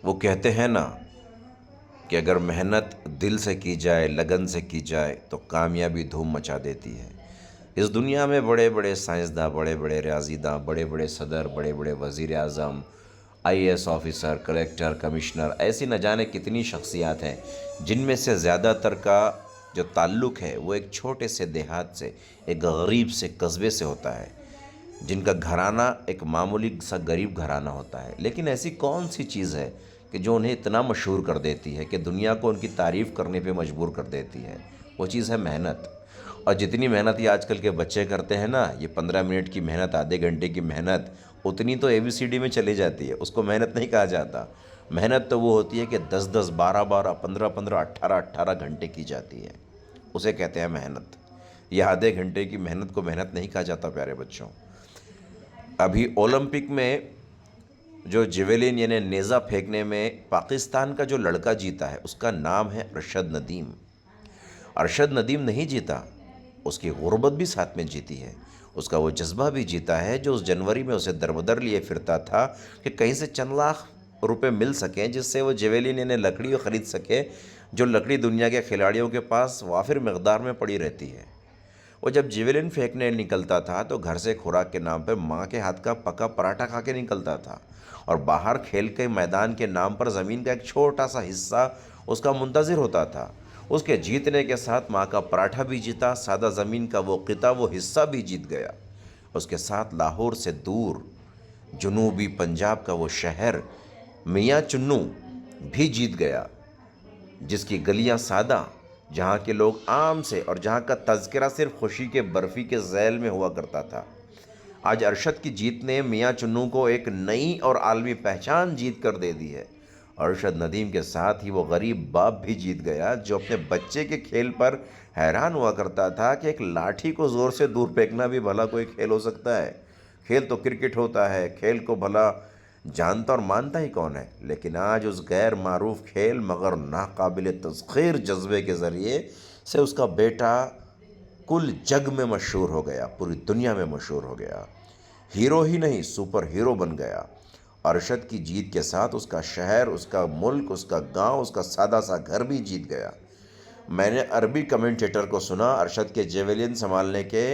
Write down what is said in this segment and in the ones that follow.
وہ کہتے ہیں نا کہ اگر محنت دل سے کی جائے، لگن سے کی جائے تو کامیابی دھوم مچا دیتی ہے۔ اس دنیا میں بڑے بڑے سائنسداں، بڑے بڑے ریاضی داں، بڑے بڑے صدر، بڑے بڑے وزیر اعظم، I A S officer, collector, commissioner, ایسی نہ جانے کتنی شخصیات ہیں جن میں سے زیادہ تر کا جو تعلق ہے وہ ایک چھوٹے سے دیہات سے، ایک غریب سے قصبے سے ہوتا ہے، جن کا گھرانہ ایک معمولی سا غریب گھرانہ ہوتا ہے۔ لیکن ایسی کون سی چیز ہے کہ جو انہیں اتنا مشہور کر دیتی ہے کہ دنیا کو ان کی تعریف کرنے پہ مجبور کر دیتی ہے؟ وہ چیز ہے محنت۔ اور جتنی محنت یہ آج کل کے بچے کرتے ہیں نا، یہ 15 منٹ کی محنت، آدھے گھنٹے کی محنت، اتنی تو ABCD میں چلی جاتی ہے، اس کو محنت نہیں کہا جاتا۔ محنت تو وہ ہوتی ہے کہ 10 12 12 15 15 18 18 گھنٹے کی جاتی ہے، اسے کہتے ہیں محنت۔ یہ آدھے گھنٹے کی محنت کو محنت نہیں کہا جاتا پیارے بچوں۔ ابھی اولمپک میں جو جیویلن یعنی نیزہ پھینکنے میں پاکستان کا جو لڑکا جیتا ہے، اس کا نام ہے ارشد ندیم۔ ارشد ندیم نہیں جیتا، اس کی غربت بھی ساتھ میں جیتی ہے، اس کا وہ جذبہ بھی جیتا ہے جو اس جنوری میں اسے دربدر لیے پھرتا تھا کہ کہیں سے چند لاکھ روپے مل سکیں جس سے وہ جیویلن یعنی لکڑی خرید سکے، جو لکڑی دنیا کے کھلاڑیوں کے پاس وافر مقدار میں پڑی رہتی ہے۔ وہ جب جیویلن پھینکنے نکلتا تھا تو گھر سے خوراک کے نام پر ماں کے ہاتھ کا پکا پراٹھا کھا کے نکلتا تھا، اور باہر کھیل کے میدان کے نام پر زمین کا ایک چھوٹا سا حصہ اس کا منتظر ہوتا تھا۔ اس کے جیتنے کے ساتھ ماں کا پراٹھا بھی جیتا، سادہ زمین کا وہ قطعہ، وہ حصہ بھی جیت گیا۔ اس کے ساتھ لاہور سے دور جنوبی پنجاب کا وہ شہر میاں چنو بھی جیت گیا، جس کی گلیاں سادہ، جہاں کے لوگ عام سے، اور جہاں کا تذکرہ صرف خوشی کے برفی کے ذیل میں ہوا کرتا تھا۔ آج ارشد کی جیت نے میاں چنو کو ایک نئی اور عالمی پہچان جیت کر دے دی ہے۔ ارشد ندیم کے ساتھ ہی وہ غریب باپ بھی جیت گیا جو اپنے بچے کے کھیل پر حیران ہوا کرتا تھا کہ ایک لاٹھی کو زور سے دور پھینکنا بھی بھلا کوئی کھیل ہو سکتا ہے؟ کھیل تو کرکٹ ہوتا ہے، کھیل کو بھلا جانتا اور مانتا ہی کون ہے؟ لیکن آج اس غیر معروف کھیل مگر ناقابل تسخیر جذبے کے ذریعے سے اس کا بیٹا کل جگ میں مشہور ہو گیا، پوری دنیا میں مشہور ہو گیا، ہیرو ہی نہیں سپر ہیرو بن گیا۔ ارشد کی جیت کے ساتھ اس کا شہر، اس کا ملک، اس کا گاؤں، اس کا سادہ سا گھر بھی جیت گیا۔ میں نے عربی کمنٹیٹر کو سنا ارشد کے جیویلن سنبھالنے کے،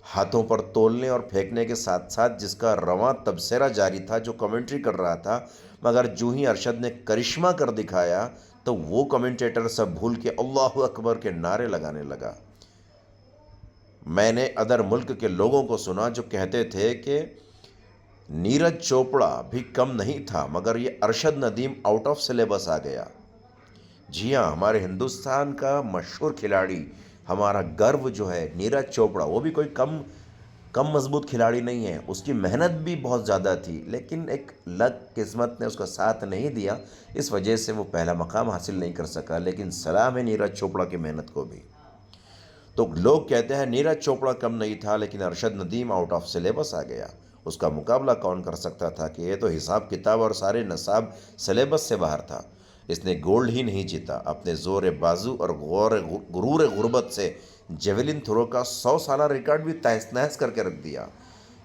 ہاتھوں پر تولنے اور پھینکنے کے ساتھ ساتھ جس کا رواں تبصرہ جاری تھا، جو کمنٹری کر رہا تھا، مگر جو ہی ارشد نے کرشمہ کر دکھایا تو وہ کمنٹیٹر سب بھول کے اللہ اکبر کے نعرے لگانے لگا۔ میں نے ادر ملک کے لوگوں کو سنا جو کہتے تھے کہ نیرج چوپڑا بھی کم نہیں تھا مگر یہ Arshad Nadeem out of syllabus آ گیا۔ جی ہاں، ہمارے ہندوستان کا مشہور کھلاڑی، ہمارا گرو جو ہے نیرج چوپڑا، وہ بھی کوئی کم مضبوط کھلاڑی نہیں ہے، اس کی محنت بھی بہت زیادہ تھی، لیکن ایک لک، قسمت نے اس کا ساتھ نہیں دیا، اس وجہ سے وہ پہلا مقام حاصل نہیں کر سکا۔ لیکن سلام ہے نیرج چوپڑا کی محنت کو بھی۔ تو لوگ کہتے ہیں نیرج چوپڑا کم نہیں تھا لیکن Arshad Nadeem out of syllabus آ گیا۔ اس کا مقابلہ کون کر سکتا تھا کہ یہ تو حساب کتاب اور سارے نصاب سلیبس سے باہر تھا۔ اس نے گولڈ ہی نہیں جیتا، اپنے زور بازو اور غرور غربت سے جیویلن تھرو کا 100 سالہ ریکارڈ بھی تہس نہس کر کے رکھ دیا۔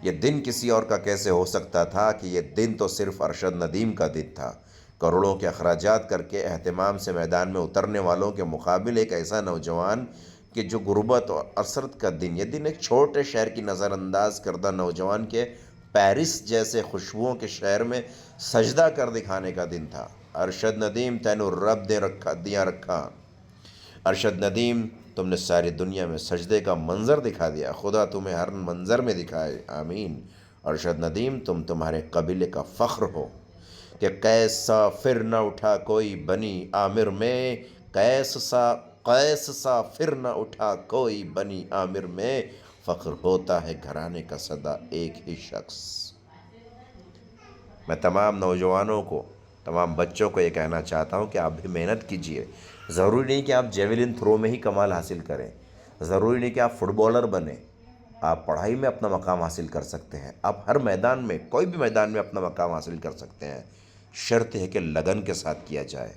یہ دن کسی اور کا کیسے ہو سکتا تھا کہ یہ دن تو صرف ارشد ندیم کا دن تھا۔ کروڑوں کے اخراجات کر کے اہتمام سے میدان میں اترنے والوں کے مقابل ایک ایسا نوجوان کہ جو غربت اور اسرت کا دن، یہ دن ایک چھوٹے شہر کی نظر انداز کردہ نوجوان کے پیرس جیسے خوشبوؤں کے شہر میں سجدہ کر دکھانے کا دن تھا۔ ارشد ندیم تینوں رب دیا رکھا۔ ارشد ندیم، تم نے ساری دنیا میں سجدے کا منظر دکھا دیا، خدا تمہیں ہر منظر میں دکھائے، آمین۔ ارشد ندیم، تم تمہارے قبیلے کا فخر ہو کہ قیس سا پھر نہ اٹھا کوئی بنی عامر میں، قیس سا پھر نہ اٹھا کوئی بنی عامر میں، فخر ہوتا ہے گھرانے کا سدا ایک ہی شخص۔ میں تمام نوجوانوں کو، تمام بچوں کو یہ کہنا چاہتا ہوں کہ آپ بھی محنت کیجئے۔ ضروری نہیں کہ آپ جیویلن تھرو میں ہی کمال حاصل کریں، ضروری نہیں کہ آپ فٹ بالر بنیں، آپ پڑھائی میں اپنا مقام حاصل کر سکتے ہیں، آپ ہر میدان میں، کوئی بھی میدان میں اپنا مقام حاصل کر سکتے ہیں، شرط ہے کہ لگن کے ساتھ کیا جائے۔